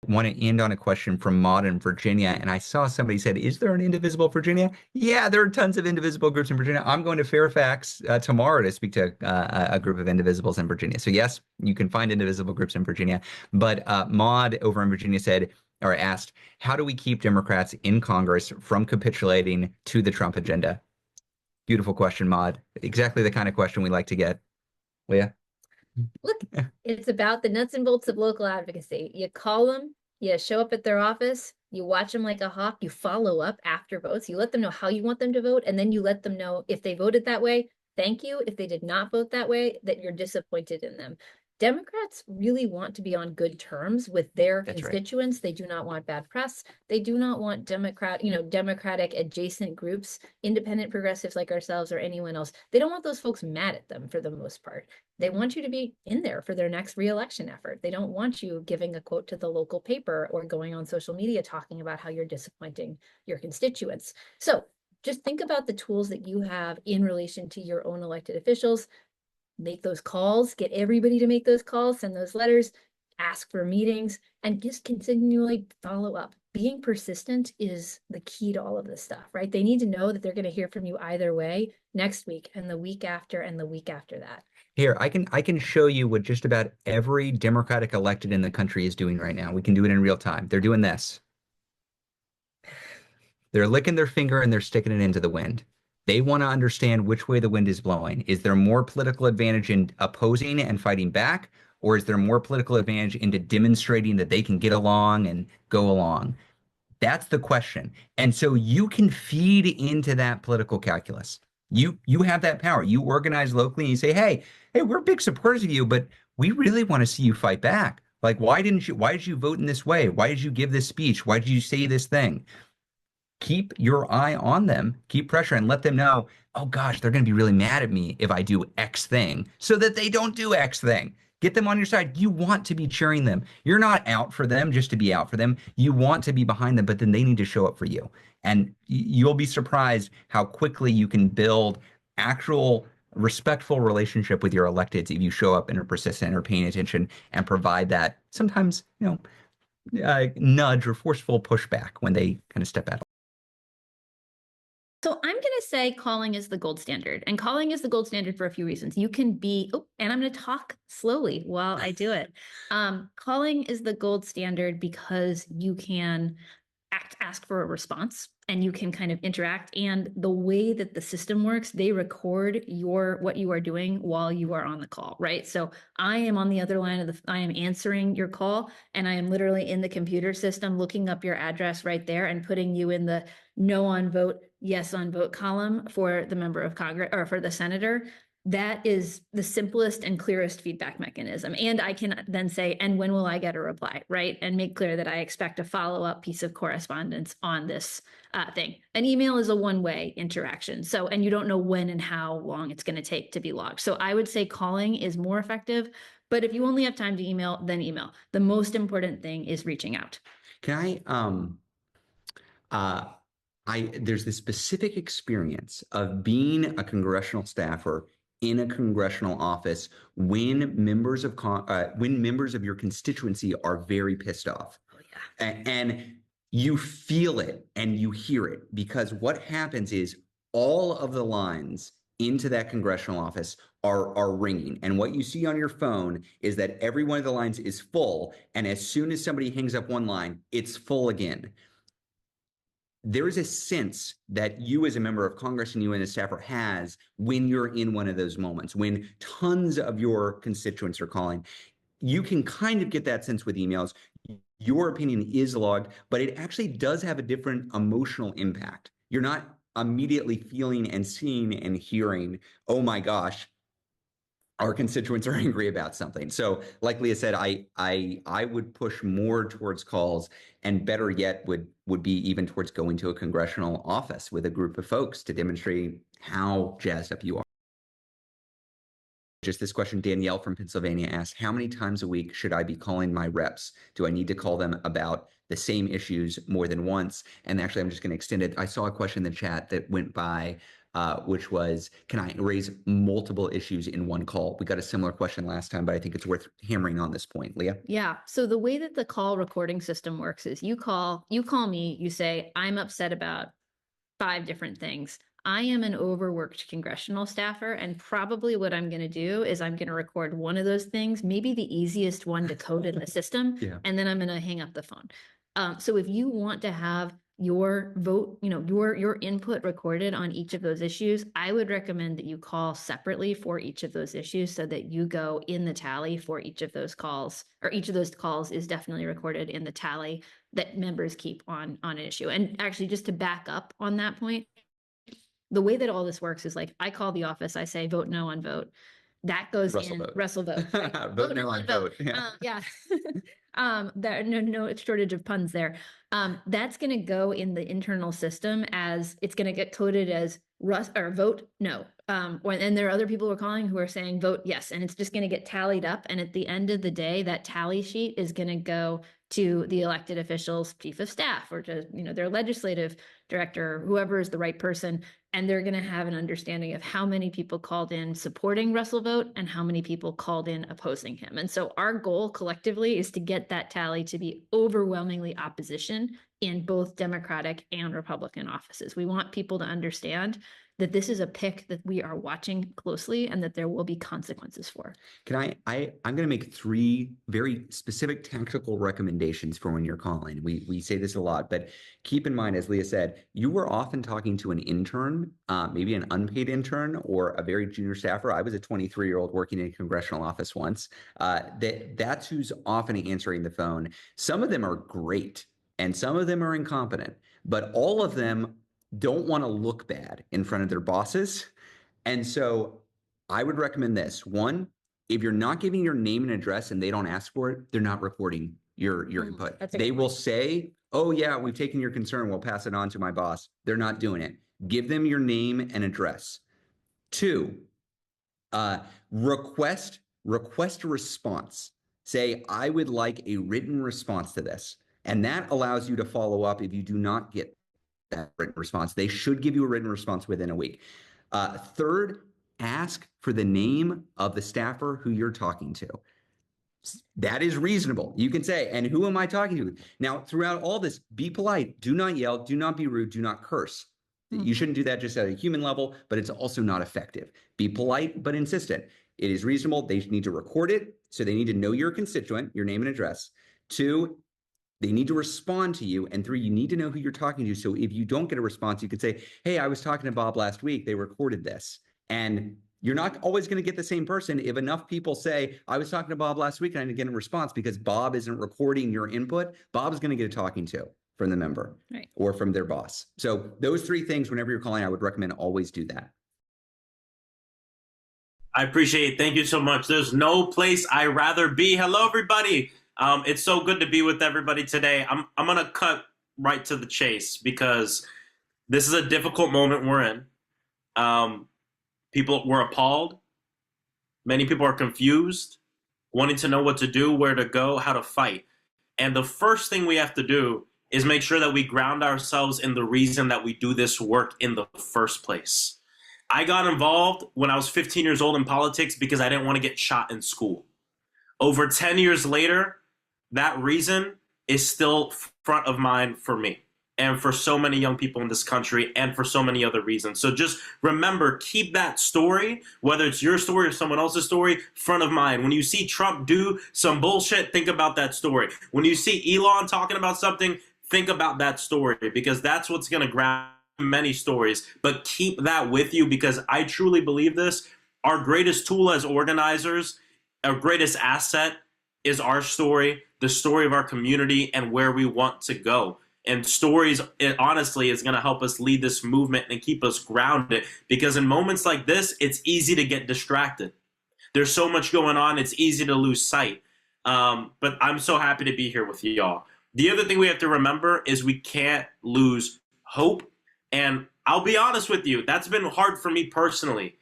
Want to end on a question from Maud in Virginia, and I saw somebody said, "Is there an Indivisible Virginia?" Yeah, there are tons of Indivisible groups in Virginia. I'm going to Fairfax tomorrow to speak to a group of Indivisibles in Virginia. So yes, you can find Indivisible groups in Virginia. But Maud over in Virginia said or asked, "How do we keep Democrats in Congress from capitulating to the Trump agenda?" Beautiful question, Maud. Exactly the kind of question we like to get. Leah? Look, it's about the nuts and bolts of local advocacy. You call them, you show up at their office, you watch them like a hawk, you follow up after votes, you let them know how you want them to vote, and then you let them know if they voted that way, thank you. If they did not vote that way, that you're disappointed in them. Democrats really want to be on good terms with their That's right. constituents. They do not want bad press. They do not want Democratic adjacent groups, independent progressives like ourselves or anyone else. They don't want those folks mad at them for the most part. They want you to be in there for their next reelection effort. They don't want you giving a quote to the local paper or going on social media talking about how you're disappointing your constituents. So just think about the tools that you have in relation to your own elected officials. Make those calls, get everybody to make those calls, send those letters, ask for meetings, and just continually follow up. Being persistent is the key to all of this stuff, right? They need to know that they're going to hear from you either way next week and the week after and the week after that. Here, I can show you what just about every Democratic elected in the country is doing right now. We can do it in real time. They're doing this. They're licking their finger and they're sticking it into the wind. They want to understand which way the wind is blowing. Is there more political advantage in opposing and fighting back, or is there more political advantage into demonstrating that they can get along and go along? That's the question. And so you can feed into that political calculus. You have that power. You organize locally and you say, hey, we're big supporters of you, but we really want to see you fight back. Like, why did you vote in this way? Why did you give this speech? Why did you say this thing? Keep your eye on them, keep pressure, and let them know, oh gosh, they're going to be really mad at me if I do X thing, so that they don't do X thing. Get them on your side. You want to be cheering them. You're not out for them just to be out for them. You want to be behind them, but then they need to show up for you. And you'll be surprised how quickly you can build actual respectful relationship with your electeds if you show up and are persistent or paying attention and provide that sometimes, nudge or forceful pushback when they kind of step out. So I'm going to say calling is the gold standard, and calling is the gold standard for a few reasons. You can be, and I'm going to talk slowly while I do it. Calling is the gold standard because you can ask for a response and you can kind of interact. And the way that the system works, they record what you are doing while you are on the call, right? So I am on the other line I am answering your call, and I am literally in the computer system looking up your address right there and putting you in the no on vote, yes on vote column for the member of Congress or for the senator. That is the simplest and clearest feedback mechanism. And I can then say, and when will I get a reply, right? And make clear that I expect a follow-up piece of correspondence on this thing. An email is a one-way interaction. So, and you don't know when and how long it's going to take to be logged. So I would say calling is more effective, but if you only have time to email, then email. The most important thing is reaching out. Can there's this specific experience of being a congressional staffer in a congressional office when members of your constituency are very pissed off. Oh, yeah. And you feel it and you hear it, because what happens is all of the lines into that congressional office are ringing. And what you see on your phone is that every one of the lines is full. And as soon as somebody hangs up one line, it's full again. There is a sense that you as a member of Congress and you as a staffer has when you're in one of those moments, when tons of your constituents are calling. You can kind of get that sense with emails. Your opinion is logged, but it actually does have a different emotional impact. You're not immediately feeling and seeing and hearing, oh my gosh, our constituents are angry about something. So like Leah said, I would push more towards calls, and better yet would be even towards going to a congressional office with a group of folks to demonstrate how jazzed up you are. Just this question, Danielle from Pennsylvania asked, how many times a week should I be calling my reps? Do I need to call them about the same issues more than once? And actually, I'm just going to extend it. I saw a question in the chat that went by which was, can I raise multiple issues in one call? We got a similar question last time, but I think it's worth hammering on this point. Leah? Yeah. So the way that the call recording system works is you call me, you say, I'm upset about 5 different things. I am an overworked congressional staffer, and probably what I'm going to do is I'm going to record one of those things, maybe the easiest one to code in the system, Yeah. and then I'm going to hang up the phone. So if you want to have your vote, your input recorded on each of those issues, I would recommend that you call separately for each of those issues so that you go in the tally for each of those calls, or each of those calls is definitely recorded in the tally that members keep on an issue. And actually, just to back up on that point, the way that all this works is like I call the office, I say vote no on vote. That goes Russell in vote. Russell vote. Right? Vote no on vote. Yeah. Yeah. There no shortage of puns there. That's going to go in the internal system as it's going to get coded as vote no. And there are other people who are calling who are saying vote yes, and it's just going to get tallied up. And at the end of the day, that tally sheet is going to go to the elected officials, chief of staff, or to their legislative director, whoever is the right person, and they're going to have an understanding of how many people called in supporting Russell vote and how many people called in opposing him. And so our goal collectively is to get that tally to be overwhelmingly opposition in both Democratic and Republican offices. We want people to understand that this is a pick that we are watching closely and that there will be consequences for. I'm going to make 3 very specific tactical recommendations for when you're calling. We say this a lot, but keep in mind, as Leah said, you were often talking to an intern, maybe an unpaid intern or a very junior staffer. I was a 23-year-old working in a congressional office once. That's who's often answering the phone. Some of them are great and some of them are incompetent, but all of them don't want to look bad in front of their bosses. And so I would recommend this. 1, if you're not giving your name and address and they don't ask for it, they're not recording your input. They will say, oh yeah, we've taken your concern. We'll pass it on to my boss. They're not doing it. Give them your name and address. 2, request a response. Say, I would like a written response to this. And that allows you to follow up if you do not get that written response. They should give you a written response within a week. 3rd, ask for the name of the staffer who you're talking to. That is reasonable. You can say, and who am I talking to? Now, throughout all this, be polite. Do not yell. Do not be rude. Do not curse. You shouldn't do that just at a human level, but it's also not effective. Be polite, but insistent. It is reasonable. They need to record it. So they need to know your constituent, your name and address. 2, they need to respond to you. And 3, you need to know who you're talking to. So if you don't get a response, you could say, hey, I was talking to Bob last week. They recorded this. And you're not always going to get the same person. If enough people say, I was talking to Bob last week and I didn't get a response because Bob isn't recording your input, Bob's going to get a talking to from the member or from their boss. So those 3 things, whenever you're calling, I would recommend always do that. I appreciate it. Thank you so much. There's no place I'd rather be. Hello, everybody. It's so good to be with everybody today. I'm going to cut right to the chase because this is a difficult moment we're in. People were appalled. Many people are confused, wanting to know what to do, where to go, how to fight. And the first thing we have to do is make sure that we ground ourselves in the reason that we do this work in the first place. I got involved when I was 15 years old in politics because I didn't want to get shot in school. Over 10 years later, that reason is still front of mind for me and for so many young people in this country and for so many other reasons. So just remember, keep that story, whether it's your story or someone else's story, front of mind. When you see Trump do some bullshit, think about that story. When you see Elon talking about something, think about that story because that's what's going to grab many stories. But keep that with you because I truly believe this. Our greatest tool as organizers, our greatest asset is our story, the story of our community and where we want to go. And stories, honestly, is going to help us lead this movement and keep us grounded because in moments like this, it's easy to get distracted. There's so much going on. It's easy to lose sight. But I'm so happy to be here with y'all. The other thing we have to remember is we can't lose hope. And I'll be honest with you, that's been hard for me personally.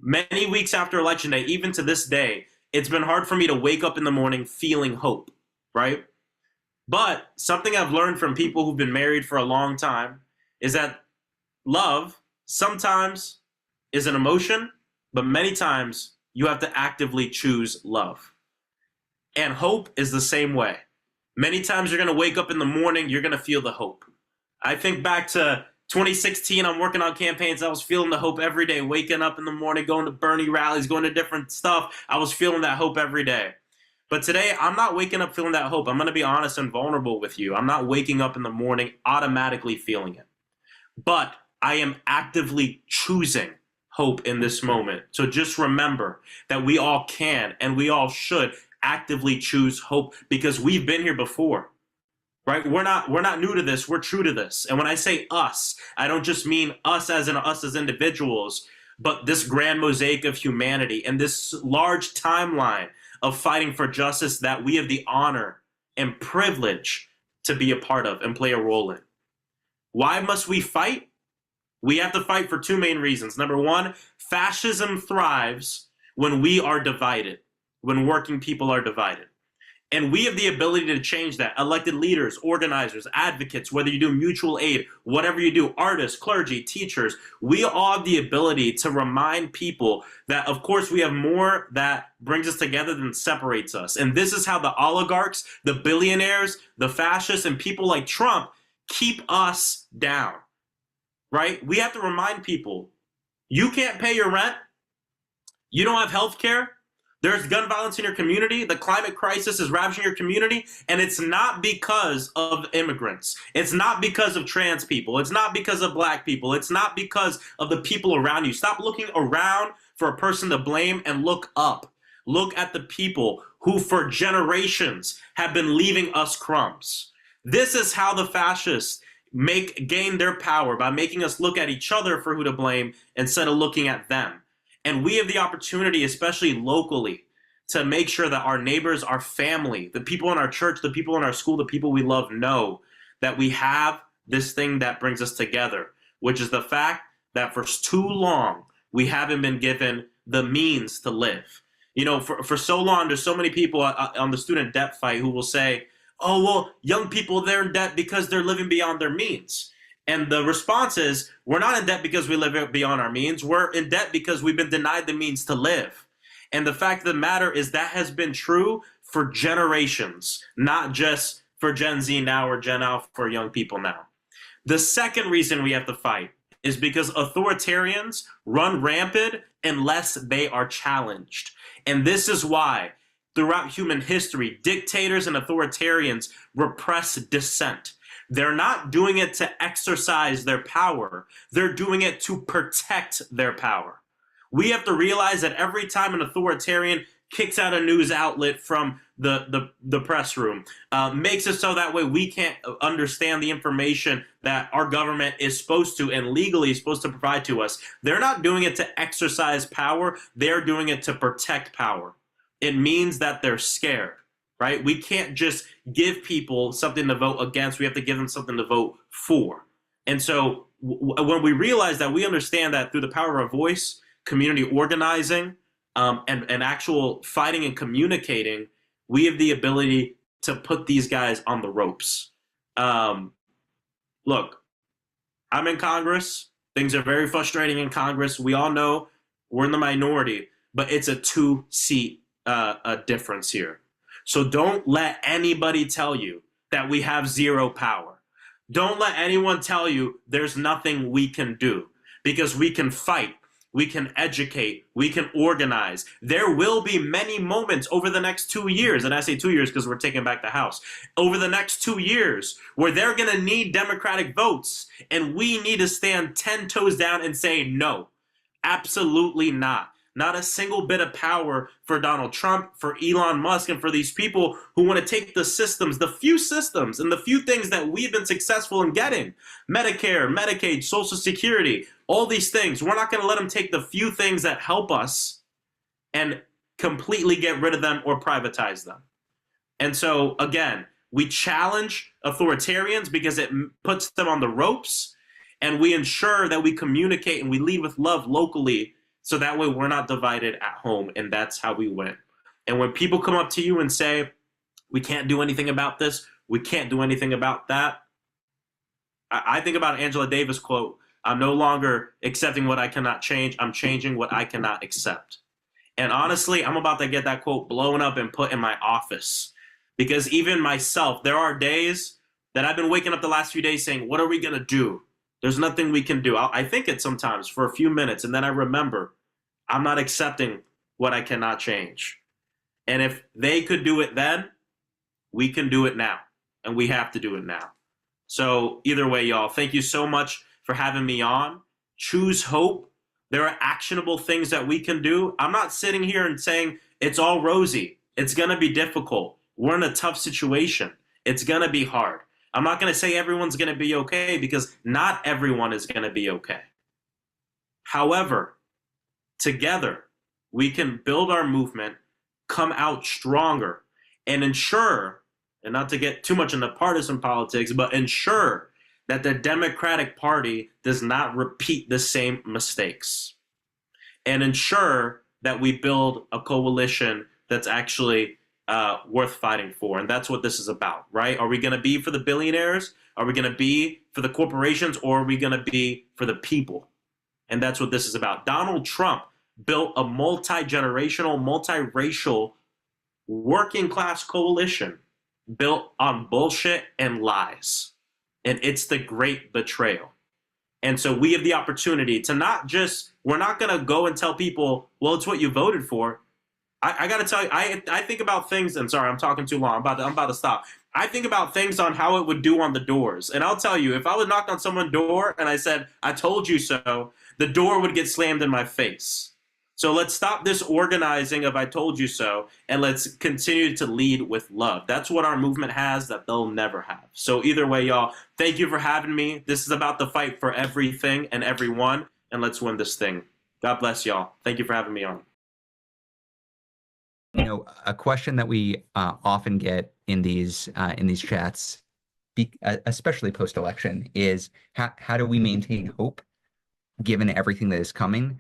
Many weeks after Election Day, even to this day, it's been hard for me to wake up in the morning feeling hope, right? But something I've learned from people who've been married for a long time is that love sometimes is an emotion, but many times you have to actively choose love. And hope is the same way. Many times you're going to wake up in the morning, you're going to feel the hope. I think back to 2016, I'm working on campaigns. I was feeling the hope every day, waking up in the morning, going to Bernie rallies, going to different stuff. I was feeling that hope every day. But today, I'm not waking up feeling that hope. I'm going to be honest and vulnerable with you. I'm not waking up in the morning automatically feeling it. But I am actively choosing hope in this moment. So just remember that we all can and we all should actively choose hope, because we've been here before. Right? We're not new to this. We're true to this. And when I say us, I don't just mean us as in us as individuals, but this grand mosaic of humanity and this large timeline of fighting for justice that we have the honor and privilege to be a part of and play a role in. Why must we fight? We have to fight for two main reasons. Number one, fascism thrives when we are divided, when working people are divided. And we have the ability to change that. Elected leaders, organizers, advocates, whether you do mutual aid, whatever you do, artists, clergy, teachers, we all have the ability to remind people that, of course, we have more that brings us together than separates us. And this is how the oligarchs, the billionaires, the fascists, and people like Trump keep us down, right? We have to remind people, you can't pay your rent, you don't have health care, there's gun violence in your community, the climate crisis is ravaging your community, and it's not because of immigrants. It's not because of trans people. It's not because of black people. It's not because of the people around you. Stop looking around for a person to blame and look up. Look at the people who for generations have been leaving us crumbs. This is how the fascists gain their power, by making us look at each other for who to blame instead of looking at them. And we have the opportunity, especially locally, to make sure that our neighbors, our family, the people in our church, the people in our school, the people we love know that we have this thing that brings us together, which is the fact that for too long, we haven't been given the means to live. You know, for so long, there's so many people on the student debt fight who will say, oh, well, young people, they're in debt because they're living beyond their means. And the response is, we're not in debt because we live beyond our means. We're in debt because we've been denied the means to live. And the fact of the matter is that has been true for generations, not just for Gen Z now or Gen Alpha for young people now. The second reason we have to fight is because authoritarians run rampant unless they are challenged. And this is why throughout human history, dictators and authoritarians repress dissent. They're not doing it to exercise their power. They're doing it to protect their power. We have to realize that every time an authoritarian kicks out a news outlet from the press room, makes it so that way we can't understand the information that our government is supposed to and legally is supposed to provide to us. They're not doing it to exercise power. They're doing it to protect power. It means that they're scared. Right? We can't just give people something to vote against. We have to give them something to vote for. And so when we realize that, we understand that through the power of voice, community organizing, and actual fighting and communicating, we have the ability to put these guys on the ropes. Look, I'm in Congress. Things are very frustrating in Congress. We all know we're in the minority, but it's a 2-seat difference here. So don't let anybody tell you that we have zero power. Don't let anyone tell you there's nothing we can do, because we can fight, we can educate, we can organize. There will be many moments over the next 2 years, and I say 2 years because we're taking back the House, over the next 2 years where they're going to need Democratic votes, and we need to stand 10 toes down and say no, absolutely not. Not a single bit of power for Donald Trump, for Elon Musk, and for these people who want to take the systems, the few systems and the few things that we've been successful in getting, Medicare, Medicaid, Social Security, all these things. We're not going to let them take the few things that help us and completely get rid of them or privatize them. And so, again, we challenge authoritarians because it puts them on the ropes, and we ensure that we communicate and we lead with love locally, so that way we're not divided at home, and that's how we win. And when people come up to you and say, we can't do anything about this, we can't do anything about that, I think about Angela Davis quote I'm no longer accepting what I cannot change. I'm changing what I cannot accept. And honestly, I'm about to get that quote blown up and put in my office. Because even myself, there are days that I've been waking up the last few days saying, what are we going to do? There's nothing we can do. I think it sometimes for a few minutes, and then I remember I'm not accepting what I cannot change. And if they could do it then, we can do it now. And we have to do it now. So either way, y'all, thank you so much for having me on. Choose hope. There are actionable things that we can do. I'm not sitting here and saying it's all rosy. It's going to be difficult. We're in a tough situation. It's going to be hard. I'm not going to say everyone's going to be okay, because not everyone is going to be okay. However, together, we can build our movement, come out stronger, and ensure, and not to get too much into partisan politics, but ensure that the Democratic Party does not repeat the same mistakes, and ensure that we build a coalition that's actually worth fighting for. And that's what this is about, right? Are we going to be for the billionaires? Are we going to be for the corporations? Or are we going to be for the people? And that's what this is about. Donald Trump built a multi-generational, multiracial, working class coalition built on bullshit and lies. And it's the great betrayal. And so we have the opportunity to not just, we're not going to go and tell people, well, it's what you voted for. I got to tell you, I think about things, and sorry, I'm talking too long. I'm about to stop. I think about things on how it would do on the doors. And I'll tell you, if I was knocked on someone's door and I said, I told you so, the door would get slammed in my face. So let's stop this organizing of I told you so, and let's continue to lead with love. That's what our movement has that they'll never have. So either way, y'all, thank you for having me. This is about the fight for everything and everyone, and let's win this thing. God bless y'all. Thank you for having me on. You know, a question that we often get in these chats, especially post-election, is how do we maintain hope given everything that is coming?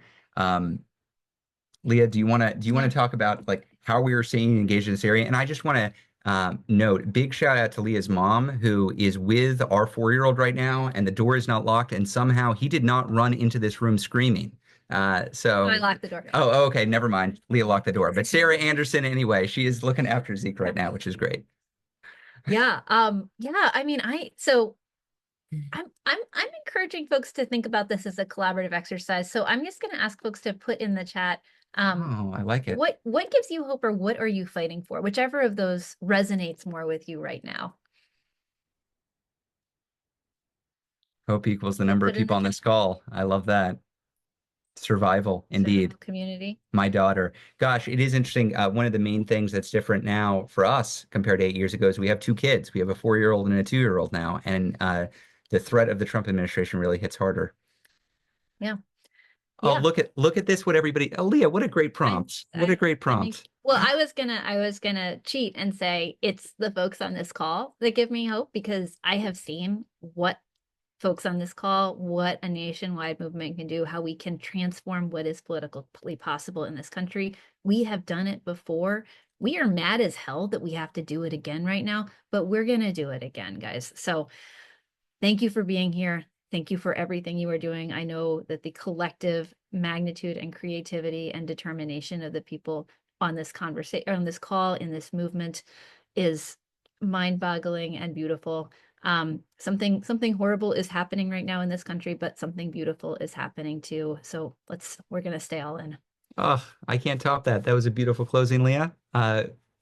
Leah, do you want to talk about like how we are staying engaged in this area? And I just want to note, big shout out to Leah's mom, who is with our 4-year-old right now, and the door is not locked, and somehow he did not run into this room screaming. So I locked the door. Oh, okay, never mind. Leah locked the door. But Sarah Anderson, anyway, she is looking after Zeke right now, which is great. Yeah. Yeah. I mean, I'm encouraging folks to think about this as a collaborative exercise. So I'm just going to ask folks to put in the chat. Oh, I like it. What gives you hope, or what are you fighting for? Whichever of those resonates more with you right now. Hope equals the number of people on this call. I love that. Survival, indeed. Community. My daughter. Gosh, it is interesting. One of the main things that's different now for us compared to 8 years ago is we have 2 kids. We have a 4-year-old and a 2-year-old now. And the threat of the Trump administration really hits harder. Yeah. Oh, look at this. What everybody. Oh, Leah, what a great prompt. What a great prompt. Well, I was gonna cheat and say it's the folks on this call that give me hope, because I have seen what folks on this call, what a nationwide movement can do, how we can transform what is politically possible in this country. We have done it before. We are mad as hell that we have to do it again right now, but we're going to do it again, guys. So thank you for being here. Thank you for everything you are doing. I know that the collective magnitude and creativity and determination of the people on this conversation, on this call, in this movement is mind-boggling and beautiful. Something horrible is happening right now in this country, but something beautiful is happening too. So we're going to stay all in. Oh, I can't top that. That was a beautiful closing, Leah.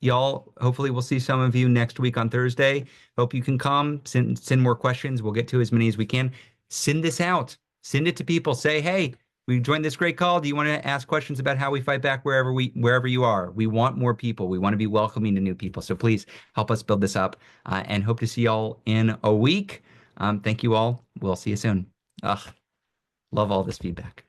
Y'all, hopefully we'll see some of you next week on Thursday. Hope you can come, send more questions. We'll get to as many as we can. Send this out. Send it to people. Say, hey, we joined this great call. Do you want to ask questions about how we fight back wherever you are? We want more people. We want to be welcoming to new people. So please help us build this up, and hope to see y'all in a week. Thank you all. We'll see you soon. Love all this feedback.